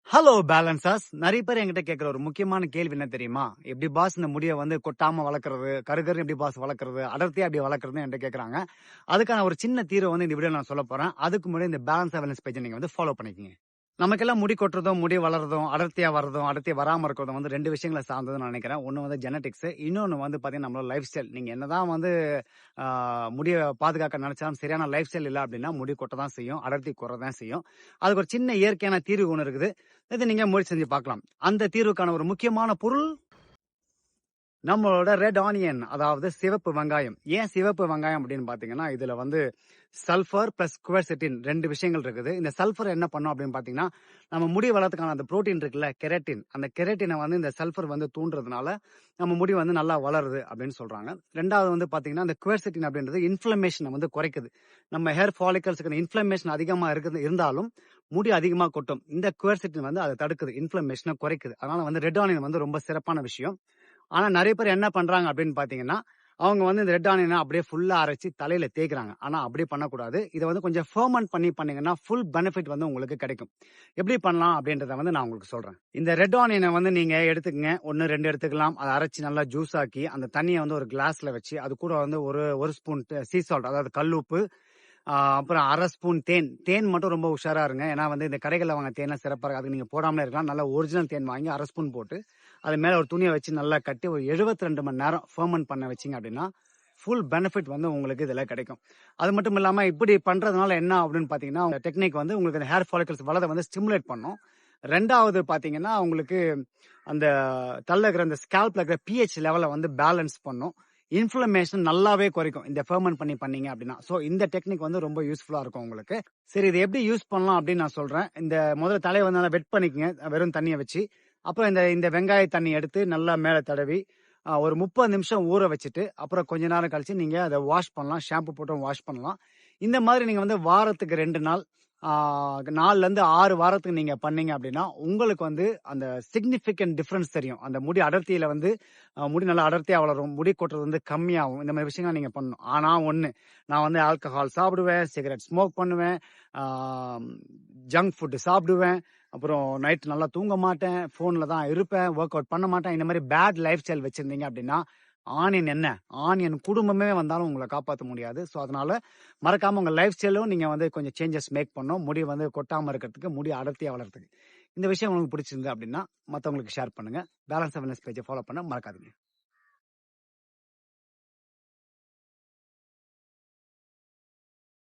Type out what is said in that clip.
Hello பேலன்சர்ஸ். நிறைய பேர் என்கிட்ட கேட்குற ஒரு முக்கியமான கேள்வி என்ன தெரியுமா? எப்படி பாஸ் இந்த முடிய வந்து கொட்டாம வளர்க்கறது, கருகருன்னு எப்படி பாஸ் வளர்க்கறது, அடர்த்தியா எப்படி வளர்க்கறதுன்னு என்கிட்ட கேட்குறாங்க. அதுக்கான ஒரு சின்ன தீர்வை வந்து இந்த வீடியோ நான் சொல்லப் போறேன். அதுக்கு முன்னாடி இந்த பேலன்ஸ் அவேர்னஸ் பேஜை நீங்க வந்து ஃபாலோ பண்ணிக்கங்க. நமக்கெல்லாம் முடி கொட்டுறதும், முடி வளர்றதும், அடர்த்தியா வர்றதும், அடர்த்தியா வராம இருக்கிறதும் வந்து 2 விஷயங்கள சார்ந்ததுன்னு நான் நினைக்கிறேன். ஒண்ணு வந்து ஜெனடிக்ஸ், இன்னொன்னு வந்து பார்த்தீங்கன்னா நம்மளோட லைஃப் ஸ்டைல். நீங்க என்னதான் வந்து ஆ முடிய பாதுகாக்க நினைச்சாலும் சரியான லைஃப் ஸ்டைல் இல்ல அப்படின்னா முடி கொட்ட தான் செய்யும், அடர்த்தி குறைய தான் செய்யும். அதுக்கு ஒரு சின்ன இயற்கையான தீர்வு ஒண்ணு இருக்குது. இத நீங்க முயற்சி செஞ்சு பார்க்கலாம். அந்த தீர்வுக்கான ஒரு முக்கியமான பொருள் நம்மளோட ரெட் ஆனியன், அதாவது சிவப்பு வெங்காயம். ஏன் சிவப்பு வெங்காயம் அப்படின்னு பாத்தீங்கன்னா, இதுல வந்து சல்ஃபர் பிளஸ் குவர்செட்டின் 2 விஷயங்கள் இருக்குது. இந்த சல்ஃபர் என்ன பண்ணும் அப்படின்னு பாத்தீங்கன்னா, நம்ம முடி வளர்றதுக்கான அந்த புரோட்டீன் இருக்குல்ல, கெரட்டின். அந்த கெரட்டினை வந்து இந்த சல்ஃபர் வந்து தூண்டுறதுனால நம்ம முடி வந்து நல்லா வளருது அப்படின்னு சொல்றாங்க. 2வது வந்து பாத்தீங்கன்னா, அந்த குவர்செட்டின் அப்படின்றது இன்ஃப்ளமேஷனை வந்து குறைக்குது. நம்ம ஹேர் ஃபாலிகல்ஸ்க்கு இன்ஃப்ளமேஷன் அதிகமா இருந்தாலும் முடி அதிகமா கொட்டும். இந்த குவர்செட்டின் வந்து அதை தடுக்குது, இன்ஃப்ளமேஷனை குறைக்குது. அதனால வந்து ரெட் ஆனியன் வந்து ரொம்ப சிறப்பான விஷயம். ஆனா நிறைய பேர் என்ன பண்றாங்க அப்படின்னு பாத்தீங்கன்னா, அவங்க வந்து இந்த ரெட் ஆனியனை அப்படியே ஃபுல்லா அரைச்சு தலையில தேய்க்கிறாங்க. ஆனா அப்படி பண்ணக்கூடாது. இதை வந்து கொஞ்சம் ஃபெர்மென்ட் பண்ணீங்கன்னா ஃபுல் பெனிஃபிட் வந்து உங்களுக்கு கிடைக்கும். எப்படி பண்ணலாம் அப்படின்றத வந்து நான் உங்களுக்கு சொல்றேன். இந்த ரெட் ஆனியனை வந்து நீங்க எடுத்துக்கங்க. 1, 2 எடுத்துக்கலாம். அதை அரைச்சு நல்லா ஜூஸ் ஆக்கி அந்த தண்ணியை வந்து ஒரு கிளாஸ்ல வச்சு அது கூட வந்து ஒரு ஸ்பூன் சீ சால்ட், அதாவது கல்லுப்பு, அப்புறம் 1/2 ஸ்பூன் தேன். தேன் மட்டும் ரொம்ப உஷாரா இருங்க. ஏன்னா வந்து இந்த கடைகளில் வாங்க தேன்லாம் சிறப்பா இருக்கு. அதுக்கு நீங்க போடாமலே இருக்கலாம். நல்லா ஒரிஜினல் தேன் வாங்கி 1/2 ஸ்பூன் போட்டு அது மேல ஒரு துணியை வச்சு நல்லா கட்டி ஒரு 72 மணி நேரம் ஃபெர்மென்ட் பண்ண வச்சிங்க அப்படின்னா ஃபுல் பெனிஃபிட் வந்து உங்களுக்கு இதுல கிடைக்கும். அது மட்டும் இல்லாம இப்படி பண்றதுனால என்ன அப்படின்னு பாத்தீங்கன்னா, உங்க டெக்னிக் வந்து உங்களுக்கு அந்த ஹேர் ஃபாலிகல்ஸ் வளர வந்து ஸ்டிமுலேட் பண்ணும். 2வது பாத்தீங்கன்னா, உங்களுக்கு அந்த தள்ள இருக்கிற அந்த ஸ்கேல்ப்ல இருக்கிற பிஹெச் லெவலை வந்து பேலன்ஸ் பண்ணும். இன்ஃப்ளமேஷன் நல்லாவே குறைக்கும் இந்த ஃபெர்மென்ட் பண்ணீங்க அப்படின்னா. சோ இந்த டெக்னிக் வந்து ரொம்ப யூஸ்ஃபுல்லா இருக்கும் உங்களுக்கு. சரி, இதை எப்படி யூஸ் பண்ணலாம் அப்படின்னு நான் சொல்றேன். இந்த முதல்ல தலையை வந்து நல்லா வெட் பண்ணிக்கங்க வெறும் தண்ணியை வச்சு. அப்புறம் இந்த இந்த வெங்காய தண்ணி எடுத்து நல்லா மேல தடவி ஒரு 30 நிமிஷம் ஊற வச்சுட்டு அப்புறம் கொஞ்ச நேரம் கழிச்சு நீங்க அதை வாஷ் பண்ணலாம். ஷாம்பு போட்டு வாஷ் பண்ணலாம். இந்த மாதிரி நீங்க வந்து வாரத்துக்கு 2 நாள், 4ல இருந்து 6 வாரத்துக்கு நீங்க பண்ணீங்க அப்படின்னா உங்களுக்கு வந்து அந்த சிக்னிபிகன்ட் டிஃபரன்ஸ் தெரியும். அந்த முடி அடர்த்தியில வந்து முடி நல்லா அடர்த்தியா வளரும், முடி கொட்டுறது வந்து கம்மியாகும். இந்த மாதிரி விஷயங்கள் நீங்க பண்ணணும். ஆனா ஒண்ணு, நான் வந்து ஆல்கஹால் சாப்பிடுவேன், சிகரெட் ஸ்மோக் பண்ணுவேன், ஜங்க் ஃபுட் சாப்பிடுவேன், அப்புறம் நைட் நல்லா தூங்க மாட்டேன், போன்ல தான் இருப்பேன், ஒர்க் அவுட் பண்ண மாட்டேன். இந்த மாதிரி பேட் லைஃப் ஸ்டைல் வச்சிருந்தீங்க அப்படின்னா ஆனியன் குடும்பமே வந்தாலும் உங்களை காப்பாற்ற முடியாது. ஸோ அதனால மறக்காம உங்க லைஃப் ஸ்டைலும் நீங்க வந்து கொஞ்சம் சேஞ்சஸ் மேக் பண்ணணும். முடி வந்து கொட்டாம இருக்கிறதுக்கு, முடி அடர்த்தியா வளர்றதுக்கு. இந்த விஷயம் உங்களுக்கு பிடிச்சிருந்து அப்படின்னா மற்றவங்களுக்கு ஷேர் பண்ணுங்க. பேலன்ஸ் அவேர்னஸ் பேஜை ஃபாலோ பண்ண மறக்காதீங்க.